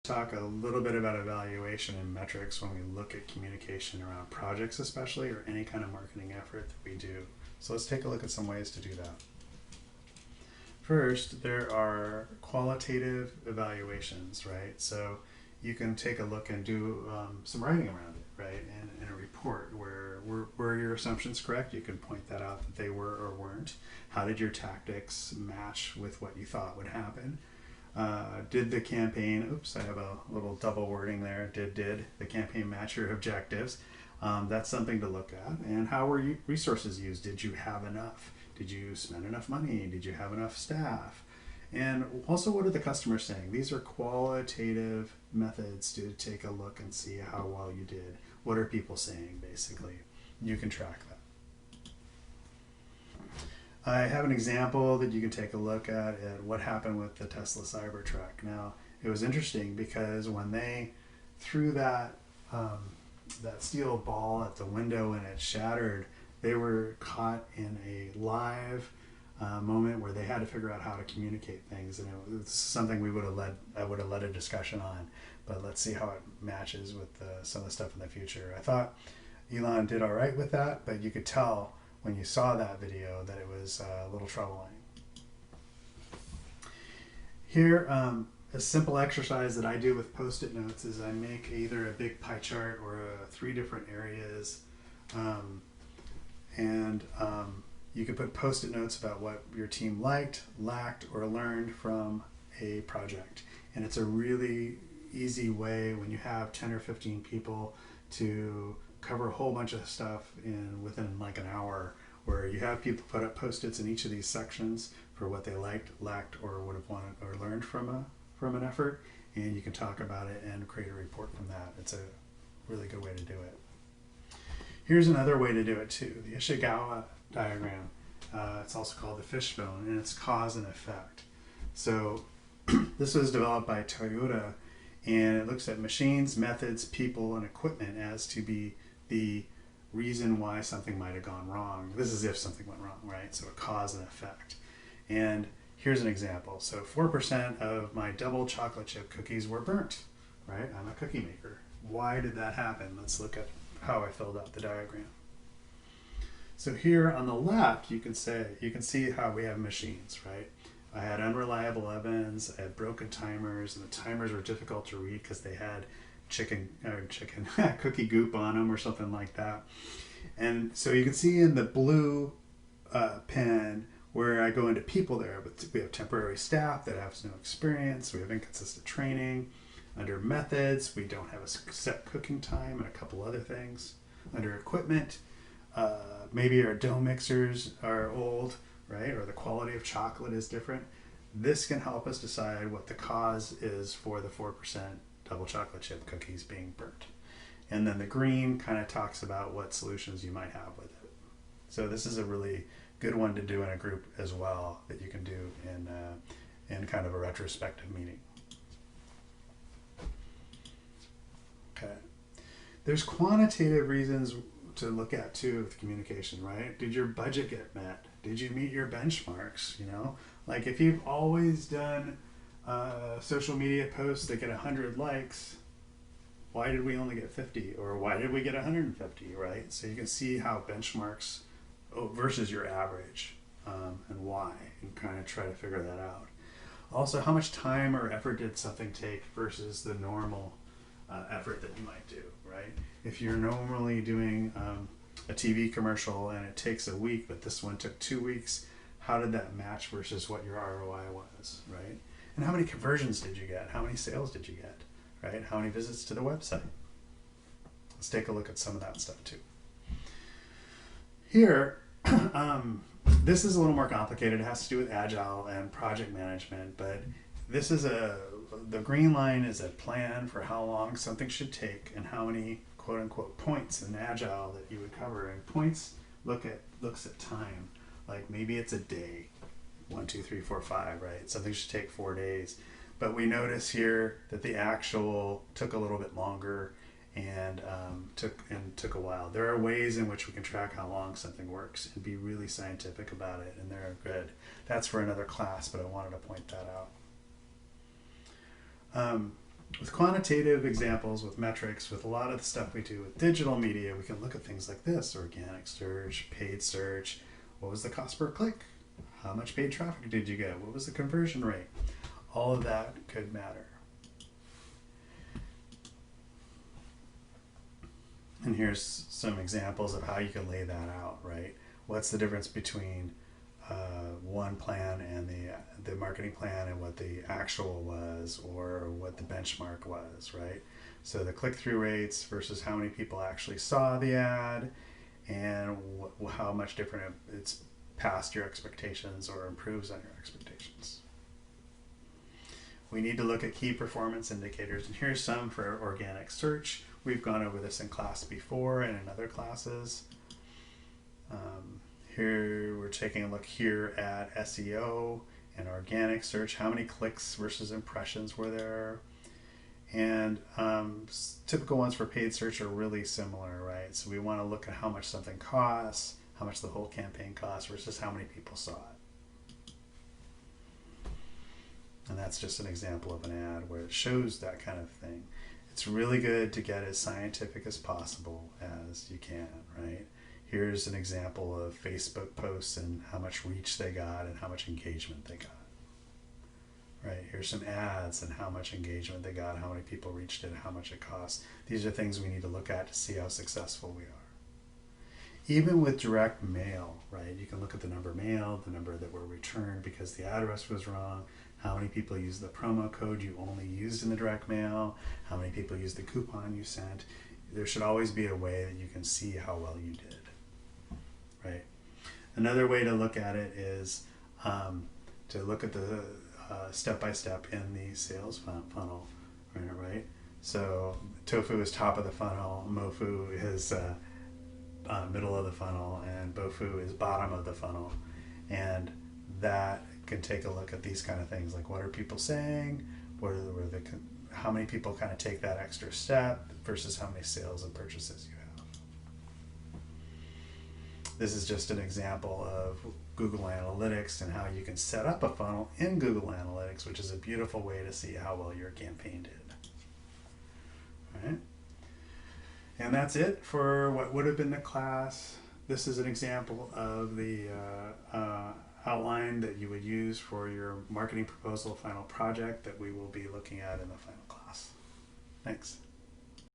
talk a little bit about evaluation and metrics when we look at communication around projects especially, or any kind of marketing effort that we do. So let's take a look at some ways to do that. First, there are qualitative evaluations, right? So you can take a look and do some writing around it, right? And in a report where were your assumptions correct? You can point that out that they were or weren't. How did your tactics match with what you thought would happen? Did the campaign, oops, I have a little double wording there, did the campaign match your objectives? That's something to look at. And how were resources used? Did you have enough? Did you spend enough money? Did you have enough staff? And also, what are the customers saying? These are qualitative methods to take a look and see how well you did. What are people saying, basically? You can track that. I have an example that you can take a look at what happened with the Tesla Cybertruck. Now, it was interesting because when they threw that steel ball at the window and it shattered, they were caught in a live moment where they had to figure out how to communicate things, and it was something I would have led a discussion on. But let's see how it matches with some of the stuff in the future. I thought Elon did all right with that, but you could tell when you saw that video that it was a little troubling. Here, a simple exercise that I do with Post-it notes is I make either a big pie chart or 3 different areas, and you can put Post-it notes about what your team liked, lacked, or learned from a project. And it's a really easy way when you have 10 or 15 people to cover a whole bunch of stuff within like an hour, where you have people put up Post-its in each of these sections for what they liked, lacked, or would have wanted or learned from an effort, and you can talk about it and create a report from that. It's a really good way to do it. Here's another way to do it too, the Ishikawa diagram. It's also called the fishbone, and it's cause and effect. So this was developed by Toyota, and it looks at machines, methods, people, and equipment as to be the reason why something might have gone wrong. This is if something went wrong, right? So a cause and effect. And here's an example. So 4% of my double chocolate chip cookies were burnt, right? I'm a cookie maker. Why did that happen? Let's look at how I filled out the diagram. So here on the left, you can see how we have machines, right? I had unreliable ovens, I had broken timers, and the timers were difficult to read because they had cookie goop on them or something like that. And so you can see in the blue pen where I go into people there, but we have temporary staff that have no experience, we have inconsistent training. Under methods, we don't have a set cooking time and a couple other things. Under equipment, maybe our dough mixers are old, right? Or the quality of chocolate is different. This can help us decide what the cause is for the 4% double chocolate chip cookies being burnt. And then the green kind of talks about what solutions you might have with it. So this is a really good one to do in a group as well, that you can do in kind of a retrospective meeting. Okay. There's quantitative reasons to look at too with communication, right? Did your budget get met? Did you meet your benchmarks? You know, like if you've always done social media posts that get 100 likes, why did we only get 50? Or why did we get 150, right? So you can see how benchmarks versus your average and why, and kind of try to figure that out. Also, how much time or effort did something take versus the normal effort that you might do, right? If you're normally doing a TV commercial and it takes a week, but this one took 2 weeks, how did that match versus what your ROI was, right? And how many conversions did you get? How many sales did you get, right? How many visits to the website? Let's take a look at some of that stuff too. Here, this is a little more complicated. It has to do with agile and project management, but this is the green line is a plan for how long something should take and how many quote unquote points in agile that you would cover. And points looks at time, like maybe it's a day, 1, 2, 3, 4, 5, right? Something should take 4 days, but we notice here that the actual took a little bit longer and took a while. There are ways in which we can track how long something works and be really scientific about it, and they're good. That's for another class, but I wanted to point that out. With quantitative examples, with metrics, with a lot of the stuff we do with digital media, we can look at things like this: organic search, paid search. What was the cost per click? How much paid traffic did you get? What was the conversion rate? All of that could matter. And here's some examples of how you can lay that out, right? What's the difference between one plan and the marketing plan and what the actual was, or what the benchmark was, right? So the click-through rates versus how many people actually saw the ad, and how much different it's past your expectations or improves on your expectations. We need to look at key performance indicators, and here's some for organic search. We've gone over this in class before and in other classes. Here we're taking a look here at SEO and organic search. How many clicks versus impressions were there? And typical ones for paid search are really similar, right? So we want to look at how much something costs, how much the whole campaign costs versus how many people saw it. And that's just an example of an ad where it shows that kind of thing. It's really good to get as scientific as possible as you can, right? Here's an example of Facebook posts and how much reach they got and how much engagement they got. Right, here's some ads and how much engagement they got, how many people reached it, how much it costs. These are things we need to look at to see how successful we are. Even with direct mail, right, you can look at the number mailed, the number that were returned because the address was wrong, how many people used the promo code you only used in the direct mail, how many people used the coupon you sent. There should always be a way that you can see how well you did, right? Another way to look at it is to look at the step-by-step in the sales funnel, right? So tofu is top of the funnel, mofu is middle of the funnel, and bofu is bottom of the funnel. And that can take a look at these kind of things, like what are people saying, how many people kind of take that extra step versus how many sales and purchases you have. This is just an example of Google Analytics and how you can set up a funnel in Google Analytics, which is a beautiful way to see how well your campaign did. All right? And that's it for what would have been the class. This is an example of the outline that you would use for your marketing proposal final project that we will be looking at in the final class. Thanks.